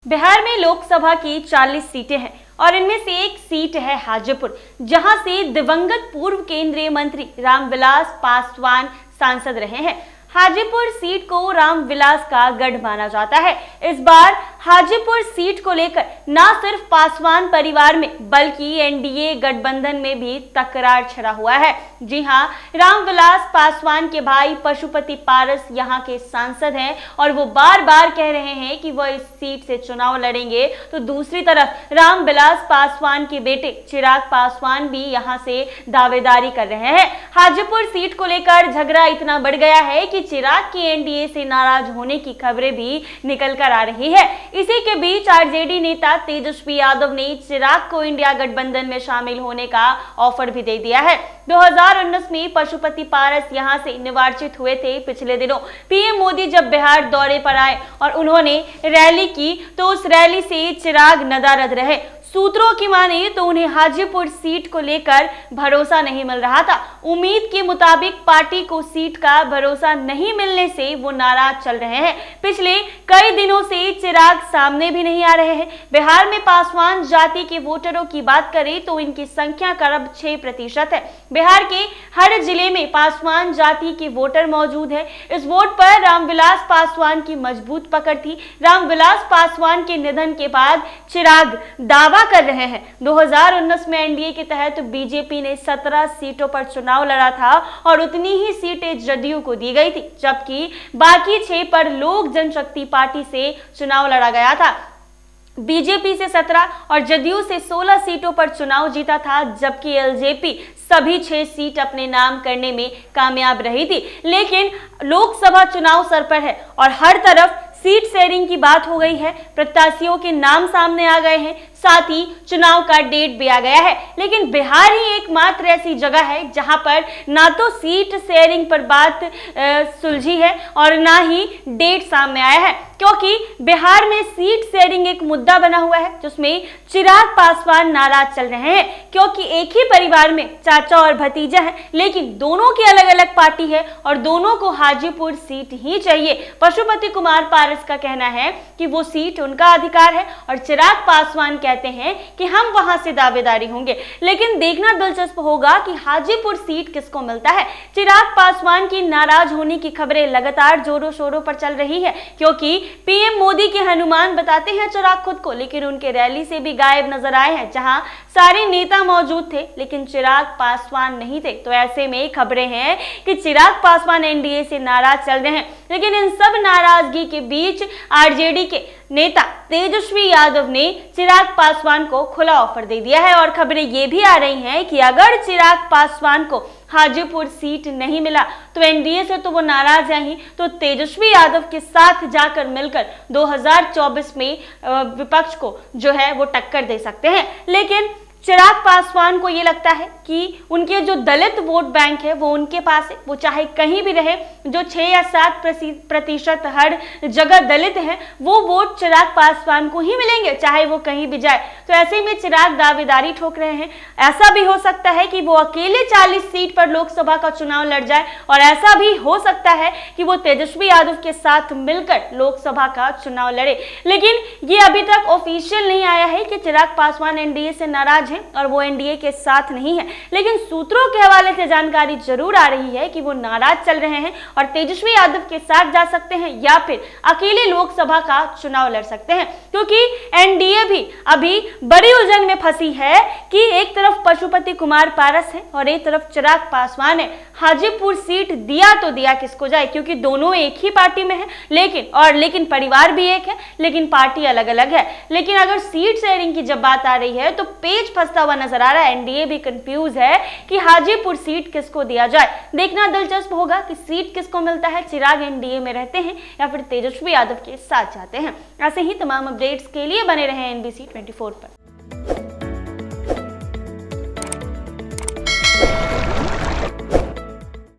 बिहार में लोकसभा की 40 सीटें हैं और इनमें से एक सीट है हाजीपुर, जहां से दिवंगत पूर्व केंद्रीय मंत्री रामविलास पासवान सांसद रहे हैं। हाजीपुर सीट को रामविलास का गढ़ माना जाता है। इस बार हाजीपुर सीट को लेकर न सिर्फ पासवान परिवार में बल्कि एनडीए गठबंधन में भी तकरार छिड़ा हुआ है। जी हां, रामविलास पासवान के भाई पशुपति पारस यहां के सांसद हैं और वो बार बार कह रहे हैं कि वह इस सीट से चुनाव लड़ेंगे। तो दूसरी तरफ रामविलास पासवान के बेटे चिराग पासवान भी यहां से दावेदारी कर रहे हैं। हाजीपुर सीट को लेकर झगड़ा इतना बढ़ गया है कि चिराग की एनडीए से नाराज होने की खबरें भी निकल कर आ रही है। इसी के बीच आरजेडी नेता तेजस्वी यादव ने चिराग को इंडिया गठबंधन में शामिल होने का ऑफर भी दे दिया है। 2019 में पशुपति पारस यहां से निर्वाचित हुए थे। पिछले दिनों पीएम मोदी जब बिहार दौरे पर आए और उन्होंने रैली की तो उस रैली से चिराग नदारद रहे। सूत्रों की माने तो उन्हें हाजीपुर सीट को लेकर भरोसा नहीं मिल रहा था। उम्मीद के मुताबिक पार्टी को सीट का भरोसा नहीं मिलने से वो नाराज चल रहे हैं। पिछले कई दिनों से चिराग सामने भी नहीं आ रहे हैं। बिहार में पासवान जाति के वोटरों की बात करें तो इनकी संख्या करीब 6% है। बिहार के हर जिले में पासवान जाति के वोटर मौजूद है। इस वोट पर रामविलास पासवान की मजबूत पकड़ थी। रामविलास पासवान के निधन के बाद चिराग दावा कर रहे हैं। 2019 में एनडीए के तहत बीजेपी ने 17 सीटों पर चुनाव लड़ा था और उतनी ही सीटें जदयू को दी गई थी, जबकि बाकी 6 पर लोक जनशक्ति पार्टी से चुनाव लड़ा गया था। बीजेपी से 17 और जदयू से 16 सीटों पर चुनाव जीता था, जबकि एलजेपी सभी 6 सीट अपने नाम करने में कामयाब रही थी। लेकिन लोकसभा चुनाव सर पर है और हर तरफ सीट शेयरिंग की बात हो गई है। प्रत्याशियों के नाम सामने आ गए हैं, साथ ही चुनाव का डेट भी आ गया है। लेकिन बिहार ही एकमात्र ऐसी जगह है जहां पर ना तो सीट शेयरिंग पर बात सुलझी है और ना ही डेट सामने आया है, क्योंकि बिहार में सीट शेयरिंग एक मुद्दा बना हुआ है जिसमें चिराग पासवान नाराज चल रहे हैं, क्योंकि एक ही परिवार में चाचा और भतीजा है, लेकिन दोनों की अलग अलग पार्टी है और दोनों को हाजीपुर सीट ही चाहिए। पशुपति कुमार पारस का कहना है कि वो सीट उनका अधिकार है और चिराग पासवान कहते हैं कि हम वहां से दावेदारी होंगे। लेकिन देखना दिलचस्प होगा कि हाजीपुर सीट किसको मिलता है। चिराग पासवान की नाराज होने की खबरें लगातार जोरों शोरों पर चल रही है, क्योंकि पीएम मोदी के हनुमान बताते हैं चिराग खुद को, लेकिन उनके रैली से भी गायब नजर आए हैं, जहां सारे नेता मौजूद थे लेकिन चिराग पासवान नहीं थे। तो ऐसे में खबरें हैं कि चिराग पासवान एनडीए से नाराज चल रहे हैं। लेकिन इन सब नाराजगी के बीच आरजेडी के नेता तेजस्वी यादव ने चिराग पासवान को खुला ऑफर दे दिया है और खबरें ये भी आ रही हैं कि अगर चिराग पासवान को हाजीपुर सीट नहीं मिला तो एनडीए से तो वो नाराज हैं ही, तो तेजस्वी यादव के साथ जाकर मिलकर 2024 में विपक्ष को जो है वो टक्कर दे सकते हैं। लेकिन चिराग पासवान को ये लगता है कि उनके जो दलित वोट बैंक है वो उनके पास है, वो चाहे कहीं भी रहे, जो 6 या 7% हर जगह दलित है वो वोट चिराग पासवान को ही मिलेंगे, चाहे वो कहीं भी जाए। तो ऐसे में चिराग दावेदारी ठोक रहे हैं। ऐसा भी हो सकता है कि वो अकेले 40 सीट पर लोकसभा का चुनाव लड़ जाए और ऐसा भी हो सकता है कि वो तेजस्वी यादव के साथ मिलकर लोकसभा का चुनाव लड़े। लेकिन ये अभी तक ऑफिशियल नहीं आया है कि चिराग पासवान एनडीए से नाराज हैं और वो एनडीए के साथ नहीं है, लेकिन सूत्रों के हवाले से जानकारी जरूर आ रही है कि वो नाराज चल रहे हैं और तेजस्वी यादव के साथ जा सकते हैं या फिर अकेले लोकसभा का चुनाव लड़ सकते हैं, क्योंकि एनडीए भी अभी बड़ी उलझन में फंसी है कि एक तरफ पशुपति कुमार पारस है और एक तरफ चिराग पासवान है। हाजीपुर सीट दिया तो दिया किसको जाए, क्योंकि दोनों एक ही पार्टी में है, लेकिन परिवार भी एक है, लेकिन पार्टी अलग अलग है। लेकिन अगर सीट शेयरिंग की जब बात आ रही है तो पेच फंसता हुआ नजर आ रहा है। एनडीए भी कंफ्यूज है कि हाजीपुर सीट किसको दिया जाए। देखना दिलचस्प होगा कि सीट किसको मिलता है, चिराग एनडीए में रहते हैं या फिर तेजस्वी यादव के साथ जाते हैं। ऐसे ही तमाम अपडेट्स के लिए बने रहे NBC 24 पर।